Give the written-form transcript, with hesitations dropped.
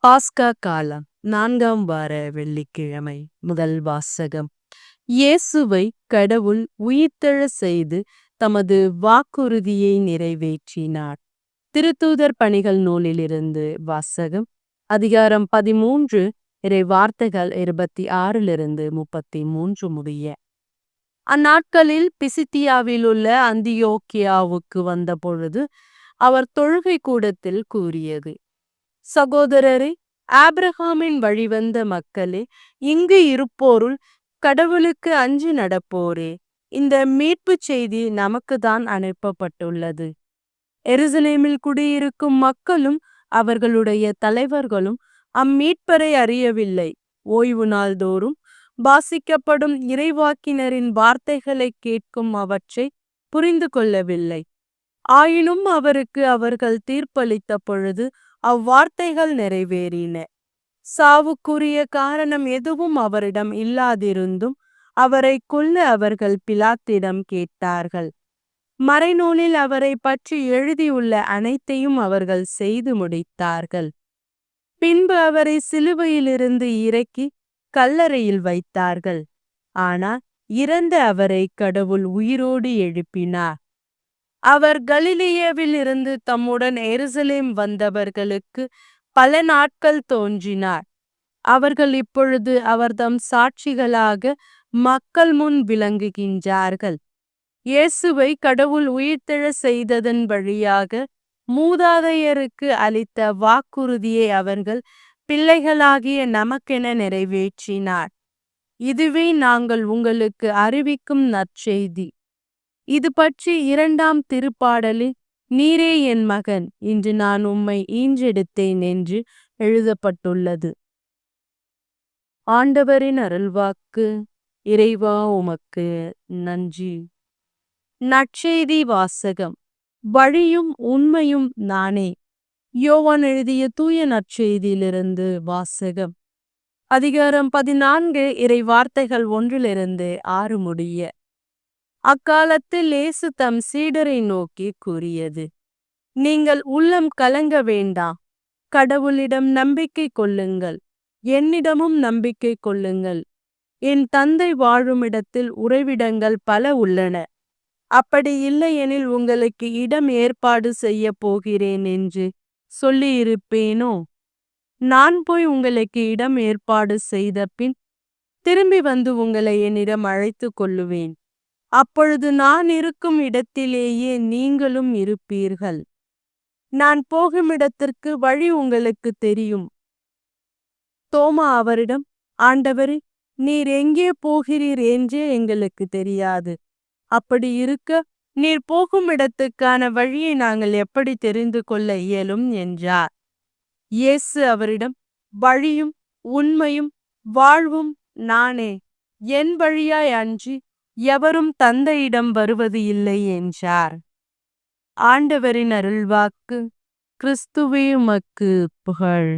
பாஸ்கா காலம் 4ஆம் வார வெள்ளிக்கிழமை. முதல் வாசகம். இயேசுவை கடவுள் உயிர்த்தெழச் செய்து தமது வாக்குறுதியை நிறைவேற்றினார். திருத்தூதர் பணிகள் நூலிலிருந்து வாசகம். அதிகாரம் 13, இறை வார்த்தைகள் 26 33 முடிய. அந்நாட்களில் பிசித்தியாவில் உள்ள அந்தியோக்கியாவுக்கு வந்த பொழுது அவர் தொழுகை கூடத்தில் கூறியது: சகோதரரே, ஆபிரகாமின் வழிவந்த மக்களே, இங்கு இருப்போருள் கடவுளுக்கு அஞ்சி நடப்போரே, இந்த மீட்பு செய்தி நமக்குதான் அனுப்பப்பட்டுள்ளது. எருசலேமில் குடியிருக்கும் மக்களும் அவர்களுடைய தலைவர்களும் அம்மீட்பரை அறியவில்லை. ஓய்வு நாள் தோறும் வாசிக்கப்படும் இறைவாக்கினரின் வார்த்தைகளை கேட்கும் அவற்றை புரிந்து கொள்ளவில்லை. ஆயினும் அவருக்கு அவர்கள் தீர்ப்பளித்த பொழுது அவ்வார்த்தைகள் நிறைவேறின. சாவுக்குரிய காரணம் எதுவும் அவரிடம் இல்லாதிருந்தும் அவரை கொல்ல அவர்கள் பிலாத்திடம் கேட்டார்கள். மறைநூலில் அவரை பற்றி எழுதியுள்ள அனைத்தையும் அவர்கள் செய்து முடித்தார்கள். பின்பு அவரை சிலுவையிலிருந்து இறக்கி கல்லறையில் வைத்தார்கள். ஆனால் இறந்த அவரை கடவுள் உயிரோடு எழுப்பினார். அவர் கலிலேயாவில் இருந்து தம்முடன் எருசலேம் வந்தவர்களுக்கு பல நாட்கள் தோன்றினார். அவர்கள் இப்பொழுது அவர்தம் சாட்சிகளாக மக்கள் முன் விளங்குகின்றார்கள். இயேசுவை கடவுள் உயிர்த்தெழச் செய்ததன் வழியாக மூதாதையருக்கு அளித்த வாக்குறுதியை அவர்கள் பிள்ளைகளாகிய நமக்கென நிறைவேற்றினார். இதுவே நாங்கள் உங்களுக்கு அறிவிக்கும் நற்செய்தி. இது பற்றி 2ஆம் திருப்பாடலில் நீரே என் மகன், இன்று நான் உம்மை ஈன்றெடுத்தேன் என்று எழுதப்பட்டுள்ளது. ஆண்டவரின் அருள்வாக்கு. இறைவா, உமக்கு நன்றி. நற்செய்தி வாசகம். வழியும் உண்மையும் நானே. யோவான் எழுதிய தூய நற்செய்தியிலிருந்து வாசகம். அதிகாரம் 14, இறை வார்த்தைகள் 1-6 முடிய. அக்காலத்தில் இயேசு தம் சீடரை நோக்கி கூறியது: நீங்கள் உள்ளம் கலங்க வேண்டாம். கடவுளிடம் நம்பிக்கை கொள்ளுங்கள், என்னிடமும் நம்பிக்கை கொள்ளுங்கள். என் தந்தை வாழுமிடத்தில் உறைவிடங்கள் பல உள்ளன. அப்படி இல்லையெனில் உங்களுக்கு இடம் ஏற்பாடு செய்ய போகிறேன் என்று சொல்லியிருப்பேனோ? நான் போய் உங்களுக்கு இடம் ஏற்பாடு செய்த பின் திரும்பி வந்து உங்களை என்னிடம் அழைத்து கொள்ளுவேன். அப்பொழுது நான் இருக்கும் இடத்திலேயே நீங்களும் இருப்பீர்கள். நான் போகும் இடத்திற்கு வழி உங்களுக்கு தெரியும். தோமா அவரிடம்: ஆண்டவரே, நீர் எங்கே போகிறீர் என்றே எங்களுக்கு தெரியாது. அப்படி இருக்க நீர் போகும் இடத்துக்கான வழியை நாங்கள் எப்படி தெரிந்து கொள்ள இயலும் என்றார். இயேசு அவரிடம்: வழியும் உண்மையும் வாழ்வும் நானே. என் வழியாய் அன்றி எவரும் தந்தையிடம் வருவது இல்லை என்றார். ஆண்டவரின் அருள்வாக்கு. கிறிஸ்துவே உமக்கு புகழ்.